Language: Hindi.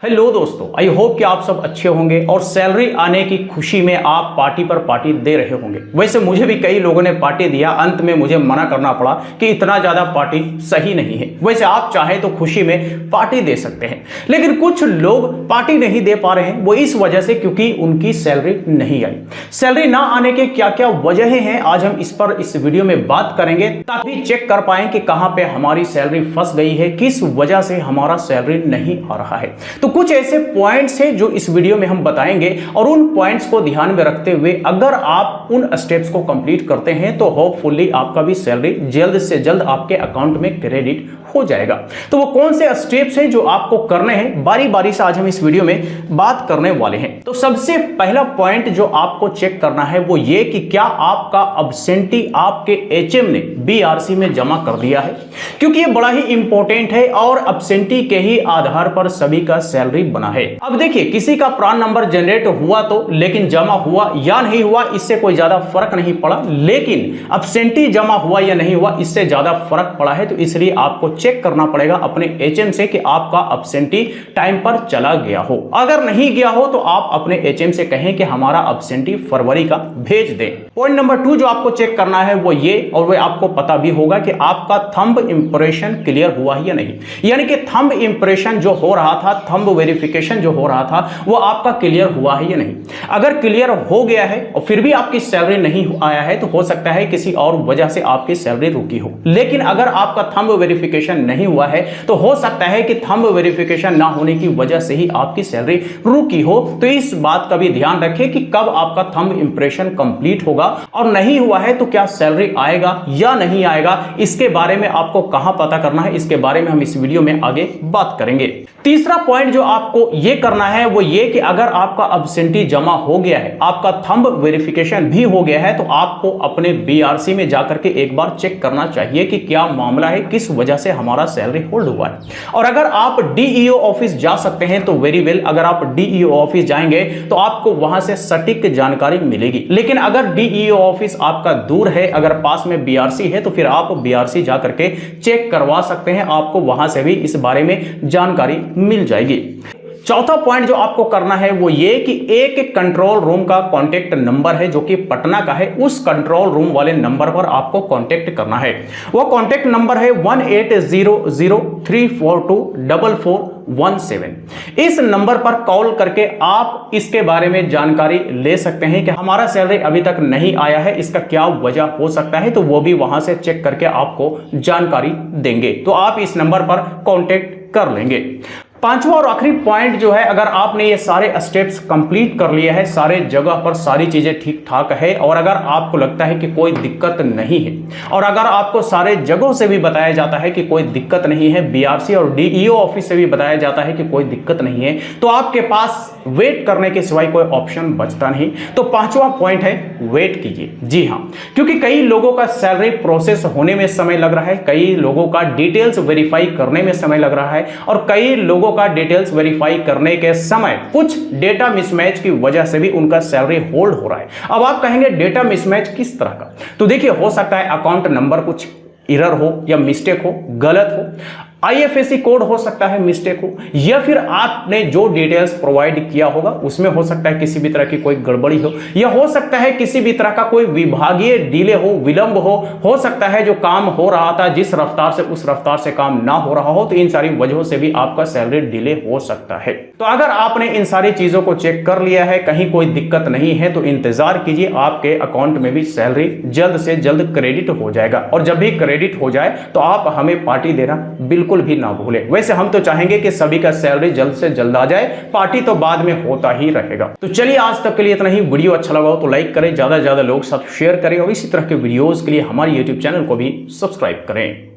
हेलो दोस्तों, आई होप कि आप सब अच्छे होंगे और सैलरी आने की खुशी में आप पार्टी पर पार्टी दे रहे होंगे। वैसे मुझे भी कई लोगों ने पार्टी दिया, अंत में मुझे मना करना पड़ा कि इतना ज़्यादा पार्टी सही नहीं है। वैसे आप चाहे तो खुशी में पार्टी दे सकते हैं, लेकिन कुछ लोग पार्टी नहीं दे पा रहे हैं, वो इस वजह से क्योंकि उनकी सैलरी नहीं आई। सैलरी ना आने के क्या क्या वजह हैं, आज हम इस पर इस वीडियो में बात करेंगे ताकि चेक कर पाएं कि कहां पे हमारी सैलरी फंस गई है, किस वजह से हमारा सैलरी नहीं आ रहा है। तो कुछ ऐसे पॉइंट्स हैं जो इस वीडियो में हम बताएंगे और उन पॉइंट्स को ध्यान में रखते हुए अगर आप उन स्टेप्स को कंप्लीट करते हैं तो होपफुली आपका भी सैलरी जल्द से जल्द आपके अकाउंट में क्रेडिट हो जाएगा। तो वो कौन से स्टेप्स हैं जो आपको करने हैं, बारी बारी से आज हम इस वीडियो में बात करने वाले हैं। तो सबसे पहला पॉइंट जो आपको चेक करना है वो ये कि क्या आपका अब्सेंटी आपके एचएम ने बीआरसी में जमा कर दिया है, क्योंकि ये बड़ा ही इंपॉर्टेंट है और अब्सेंटी के ही आधार पर सभी का सैलरी बना है। अब देखिए, किसी का प्रान नंबर जनरेट हुआ तो, लेकिन जमा हुआ या नहीं हुआ इससे कोई ज्यादा फर्क नहीं पड़ा, लेकिन अब्सेंटी जमा हुआ या नहीं हुआ इससे ज्यादा फर्क पड़ा है। तो इसलिए आपको चेक करना पड़ेगा अपने एचएम से कि आपका अब्सेंटी टाइम पर चला गया हो। अगर नहीं गया हो तो आप अपने एचएम से कहें कि हमारा अब्सेंटी फरवरी का भेज दें। पॉइंट नंबर 2 जो आपको चेक करना है वो ये, और वो आपको पता भी होगा कि आपका थंब इंप्रेशन क्लियर हुआ है या नहीं। यानी कि थंब इंप्रेशन जो हो रहा था, थंब वेरिफिकेशन जो हो रहा था, वो आपका क्लियर हुआ है या नहीं। अगर क्लियर हो गया है और फिर भी आपकी सैलरी नहीं आया है तो हो सकता है किसी और वजह से आपकी सैलरी रुकी हो। लेकिन अगर आपका थंब वेरिफिकेशन नहीं हुआ है तो हो सकता है कि थंब वेरिफिकेशन ना होने की वजह से ही आपकी सैलरी रुकी हो। तो इस बात का भी ध्यान रखें कि कब आपका थंब इंप्रेशन कंप्लीट होगा, और नहीं हुआ है तो क्या सैलरी आएगा या नहीं आएगा, इसके बारे में आपको कहां पता करना है, इसके बारे में हम इस वीडियो में आगे बात करेंगे। तीसरा पॉइंट जो आपको यह करना है वो ये कि अगर आपका अब्सेंटी जमा हो गया है, आपका थंब वेरिफिकेशन भी हो गया है, तो आपको अपने बीआरसी में जाकर के एक बार चेक करना चाहिए कि क्या मामला है, किस वजह से हमारा सैलरी होल्ड हुआ है। और अगर आप डीईओ ऑफिस जा सकते हैं तो वेरी वेल, अगर आप डीईओ ऑफिस जाएंगे तो आपको वहां से सटीक जानकारी मिलेगी। लेकिन अगर डीईओ ऑफिस आपका दूर है, अगर पास में बीआरसी है, तो फिर आप बीआरसी जाकर के चेक करवा सकते हैं, आपको वहां से भी इस बारे में जानकारी मिल जाएगी। चौथा पॉइंट जो आपको करना है वो ये कि एक कंट्रोल रूम का कॉन्टेक्ट नंबर है जो कि पटना का है, उस कंट्रोल रूम वाले नंबर पर आपको कॉन्टेक्ट करना है। वो कॉन्टेक्ट नंबर है 180034424417। इस नंबर पर कॉल करके आप इसके बारे में जानकारी ले सकते हैं कि हमारा सैलरी अभी तक नहीं आया है, इसका क्या वजह हो सकता है, तो वो भी वहां से चेक करके आपको जानकारी देंगे। तो आप इस नंबर पर कॉन्टेक्ट कर लेंगे। पांचवा और आखिरी पॉइंट जो है, अगर आपने ये सारे स्टेप्स कंप्लीट कर लिए हैं, सारे जगह पर सारी चीजें ठीक ठाक है, और अगर आपको लगता है कि कोई दिक्कत नहीं है, और अगर आपको सारे जगहों से भी बताया जाता है कि कोई दिक्कत नहीं है, बीआरसी और डीईओ ऑफिस से भी बताया जाता है कि कोई दिक्कत नहीं है, तो आपके पास वेट करने के सिवाय कोई ऑप्शन बचता नहीं। तो पांचवा पॉइंट है वेट कीजिए। जी हाँ, क्योंकि कई लोगों का सैलरी प्रोसेस होने में समय लग रहा है, कई लोगों का डिटेल्स वेरीफाई करने में समय लग रहा है, और कई लोगों का डिटेल्स वेरीफाई करने के समय कुछ डेटा मिसमैच की वजह से भी उनका सैलरी होल्ड हो रहा है। अब आप कहेंगे डेटा मिसमैच किस तरह का? तो देखिए, हो सकता है अकाउंट नंबर कुछ एरर हो या मिस्टेक हो, गलत हो, आईएफएससी कोड हो सकता है मिस्टेक हो, या फिर आपने जो डिटेल्स प्रोवाइड किया होगा उसमें हो सकता है किसी भी तरह की कोई गड़बड़ी हो, या हो सकता है किसी भी तरह का कोई विभागीय डिले हो, विलंब हो सकता है जो काम हो रहा था जिस रफ्तार से उस रफ्तार से काम ना हो रहा हो। तो इन सारी वजहों से भी आपका सैलरी डिले हो सकता है। तो अगर आपने इन सारी चीजों को चेक कर लिया है, कहीं कोई दिक्कत नहीं है, तो इंतजार कीजिए, आपके अकाउंट में भी सैलरी जल्द से जल्द क्रेडिट हो जाएगा। और जब भी क्रेडिट हो जाए तो आप हमें पार्टी देना बिल्कुल भी ना भूले। वैसे हम तो चाहेंगे कि सभी का सैलरी जल्द से जल्द आ जाए, पार्टी तो बाद में होता ही रहेगा। तो चलिए, आज तक के लिए इतना ही। वीडियो अच्छा लगा हो तो लाइक करें, ज्यादा से ज्यादा लोग साथ शेयर करें, और इसी तरह के वीडियोस के लिए हमारे YouTube चैनल को भी सब्सक्राइब करें।